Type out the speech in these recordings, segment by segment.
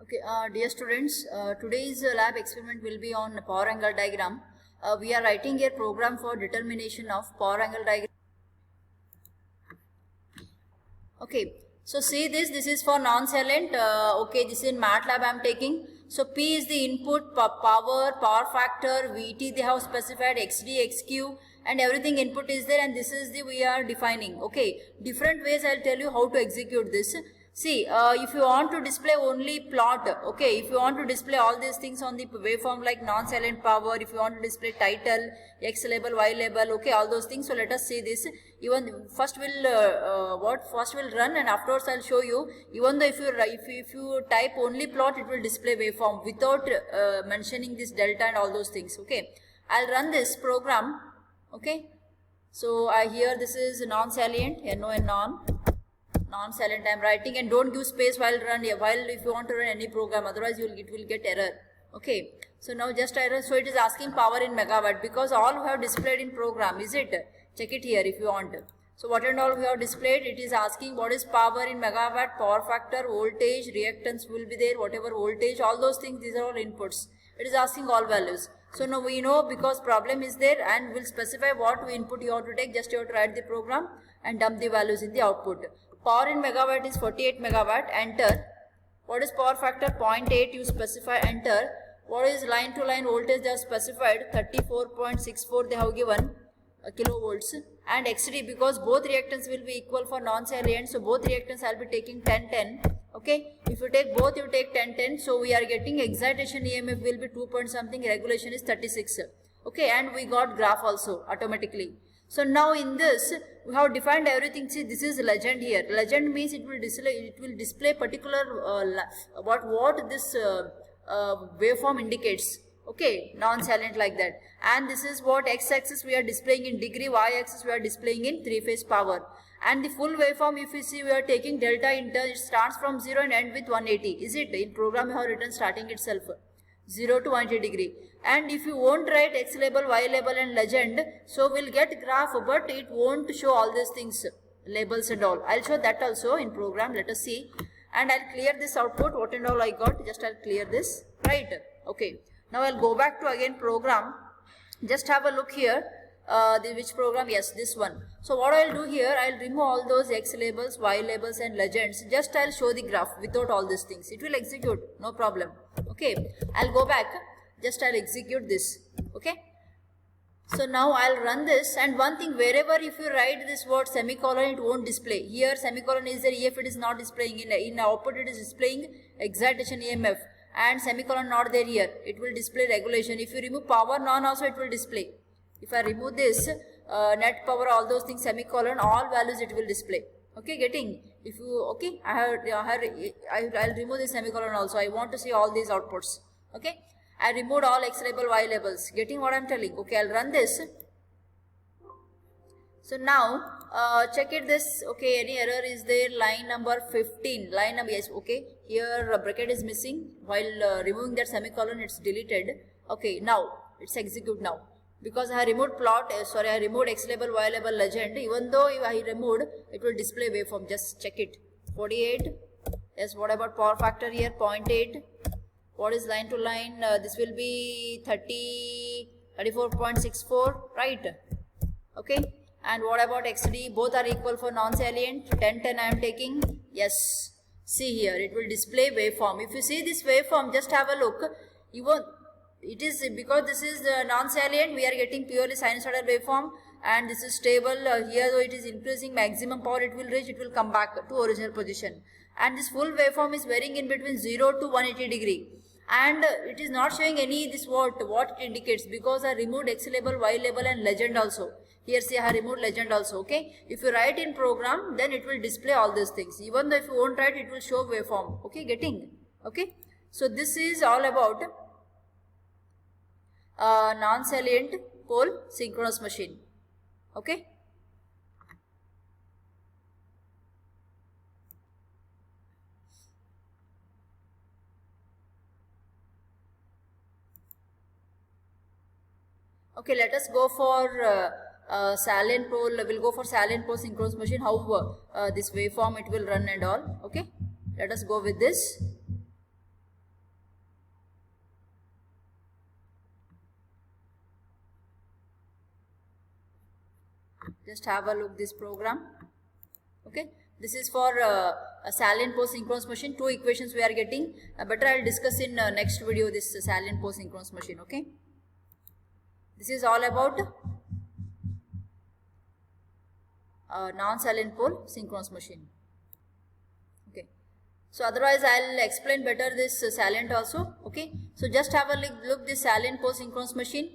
Okay, dear students, today's lab experiment will be on power angle diagram. We are writing a program for determination of power angle diagram. Okay, so see this is for non-salient. Okay, this is in MATLAB I am taking. So P is the input, power factor, VT they have specified, XD, XQ and everything input is there, and this is the we are defining. Okay, different ways I will tell you how to execute this. See, if you want to display only plot, okay, if you want to display all these things on the waveform like non-salient power, if you want to display title, X label, Y label, okay, all those things. So let us see this. Even first we'll run, and afterwards I'll show you. Even though if you type only plot, it will display waveform without mentioning this delta and all those things. Okay, I'll run this program. Okay, so here this is non-salient, NO and non-salient I am writing, and don't give space while if you want to run any program, otherwise it will get error. Okay, so now just error. So it is asking power in megawatt because all we have displayed in program, is it? Check it here if you want. So what and all we have displayed, it is asking what is power in megawatt, power factor, voltage, reactance will be there, whatever voltage, all those things, these are all inputs. It is asking all values. So now we know because problem is there, and we'll specify what input you have to take. Just you have to write the program and dump the values in the output. Power in megawatt is 48 megawatt, enter. What is power factor? 0.8, you specify, enter. What is line to line voltage? They have specified 34.64 they have given kilovolts, and XD because both reactants will be equal for non-salient, so both reactants I'll be taking 10-10. Okay, if you take both, you take 10-10, so we are getting excitation EMF will be 2 point something, regulation is 36. Okay, and we got graph also automatically. So now in this we have defined everything. See, this is legend here. Legend means it will display particular what this waveform indicates. Okay, non-salient like that. And this is what x-axis we are displaying in degree, y-axis we are displaying in three-phase power. And the full waveform, if you see, we are taking delta it starts from 0 and end with 180. Is it? In program you have written starting itself 0 to 180 degree. And if you won't write X label, Y label and legend, so we'll get graph, but it won't show all these things, labels and all. I'll show that also in program. Let us see. And I'll clear this output, what and all I got. Just I'll clear this. Right. Okay. Now I'll go back to again program. Just have a look here. Which program? Yes, this one. So what I'll do here, I'll remove all those X labels, Y labels and legends. Just I'll show the graph without all these things. It will execute, no problem. Okay, I'll go back. Just I'll execute this. Okay. So now I'll run this, and one thing, wherever if you write this word semicolon, it won't display. Here semicolon is there, if it is not displaying, in output it is displaying excitation EMF, and semicolon not there here, it will display regulation. If you remove power non also it will display. If I remove this net power, all those things, semicolon, all values it will display. Okay, getting? If you, okay, I'll remove this semicolon also. I want to see all these outputs. Okay, I removed all X label, Y labels. Getting what I'm telling? Okay, I'll run this. So now check it this. Okay, any error is there? Line number 15. Line number, yes. Okay, here a bracket is missing. While removing that semicolon, it's deleted. Okay, now it's execute now. Because I removed plot, I removed X label, Y label, legend. Even though if I removed, it will display waveform. Just check it. 48. Yes, what about power factor here? 0.8. What is line to line? This will be 34.64, right? Okay. And what about XD? Both are equal for non-salient. 10-10 I am taking. Yes. See here, it will display waveform. If you see this waveform, just have a look. It is because this is non-salient, we are getting purely sinusoidal waveform, and this is stable. Here though it is increasing maximum power, it will reach, it will come back to original position. And this full waveform is varying in between 0 to 180 degree. And it is not showing any this what it indicates, because I removed X label, Y label and legend also. Here see I have removed legend also. Okay, if you write in program, then it will display all these things. Even though if you won't write, it will show waveform. Okay, getting? Okay, so this is all about non-salient pole synchronous machine. Okay. Okay, let us go for salient pole. We'll go for salient pole synchronous machine. How this waveform it will run and all. Okay, let us go with this. Just have a look this program. Okay, this is for a salient post synchronous machine. Two equations we are getting. Better I'll discuss in next video this salient post synchronous machine. Okay, this is all about non-salient pole synchronous machine. Okay, so otherwise I'll explain better this salient also. Okay, so just have a look this salient pole synchronous machine.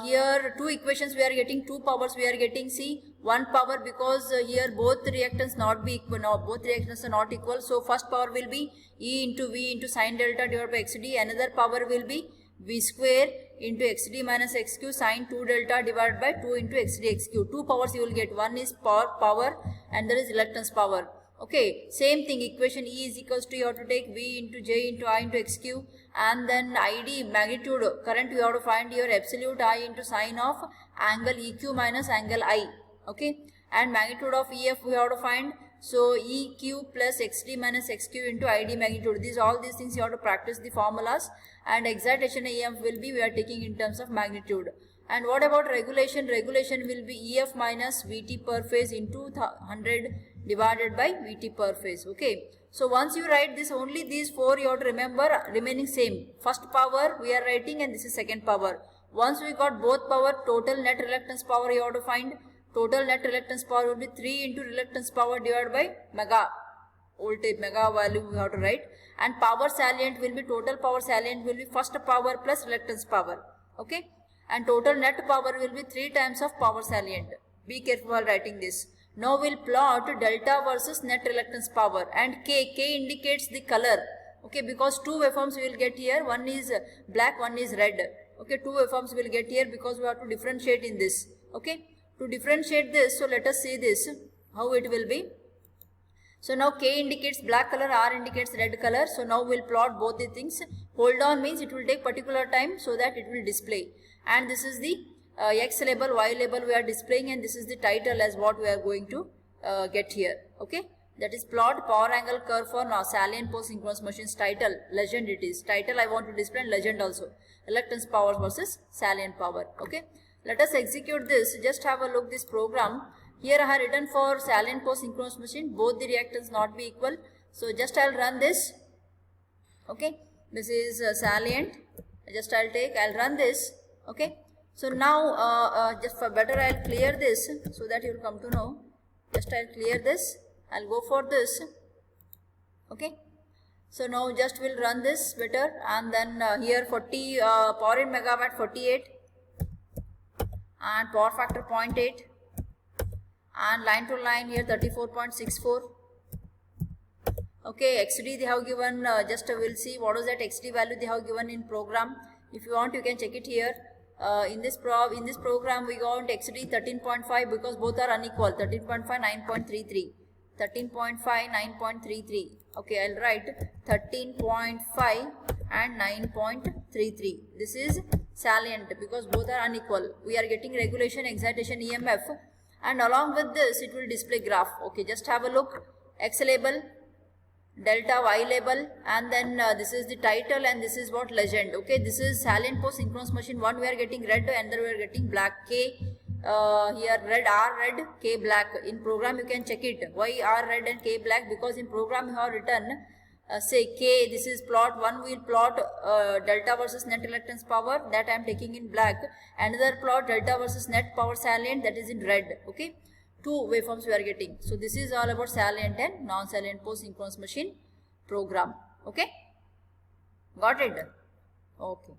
Here two equations we are getting, two powers we are getting. See, one power, because here both reactants not be equal, no, both reactants are not equal. So first power will be E into V into sine delta divided by XD. Another power will be V square into XD minus XQ sine 2 delta divided by 2 into XD XQ. Two powers you will get. One is power and there is reluctance power. Okay, same thing, equation E is equals to, you have to take V into J into I into XQ, and then ID, magnitude, current you have to find your absolute I into sine of angle EQ minus angle I. Okay, and magnitude of EF we have to find, so EQ plus XD minus XQ into ID magnitude. All these things you have to practice the formulas, and excitation EF will be we are taking in terms of magnitude. And what about regulation? Regulation will be EF minus VT per phase into 100 divided by VT per phase. Okay, so once you write this, only these four you have to remember remaining same. First power we are writing and this is second power. Once we got both power, total net reluctance power you have to find. Total net reluctance power will be 3 into reluctance power divided by mega voltage, mega value we have to write. And power salient will be, total power salient will be first power plus reluctance power. Okay, and total net power will be 3 times of power salient. Be careful while writing this. Now we'll plot delta versus net reluctance power, and K indicates the color. Okay, because two waveforms we will get here, one is black, one is red. Okay, two waveforms we will get here because we have to differentiate in this. Okay, to differentiate this, so let us see this, how it will be. So now K indicates black color, R indicates red color. So now we'll plot both the things. Hold on means it will take particular time so that it will display. And this is the X label, Y label we are displaying, and this is the title as what we are going to get here. Okay, that is plot power angle curve for now salient post synchronous machines. Title, legend it is. Title I want to display, and legend also. Reluctance power versus salient power. Okay, let us execute this. Just have a look this program. Here I have written for salient post synchronous machine, both the reactants not be equal. So just I'll run this. Okay, this is salient. Just I'll run this. Okay, so now just for better I'll clear this so that you will come to know. Just I'll clear this. I'll go for this. Okay, so now just we'll run this better, and then here 40 power in megawatt 48 and power factor 0.8. And line to line here 34.64. Okay, XD they have given, just we'll see what is that XD value they have given in program. If you want you can check it here. In this program we got XD 13.5 because both are unequal. 13.5 9.33. 13.5 9.33. Okay, I'll write 13.5 and 9.33. This is salient because both are unequal. We are getting regulation, excitation, EMF. And along with this it will display graph. Okay, just have a look. X label, delta, Y label, and then this is the title, and this is what legend. Okay, this is salient post synchronous machine. One we are getting red and then we are getting black. K here red, R red, K black. In program you can check it. Why R red and K black? Because in program you have written say K, this is plot, one will plot delta versus net reluctance power, that I am taking in black. Another plot delta versus net power salient, that is in red. Okay, two waveforms we are getting. So this is all about salient and non-salient post synchronous machine program. Okay, got it? Okay.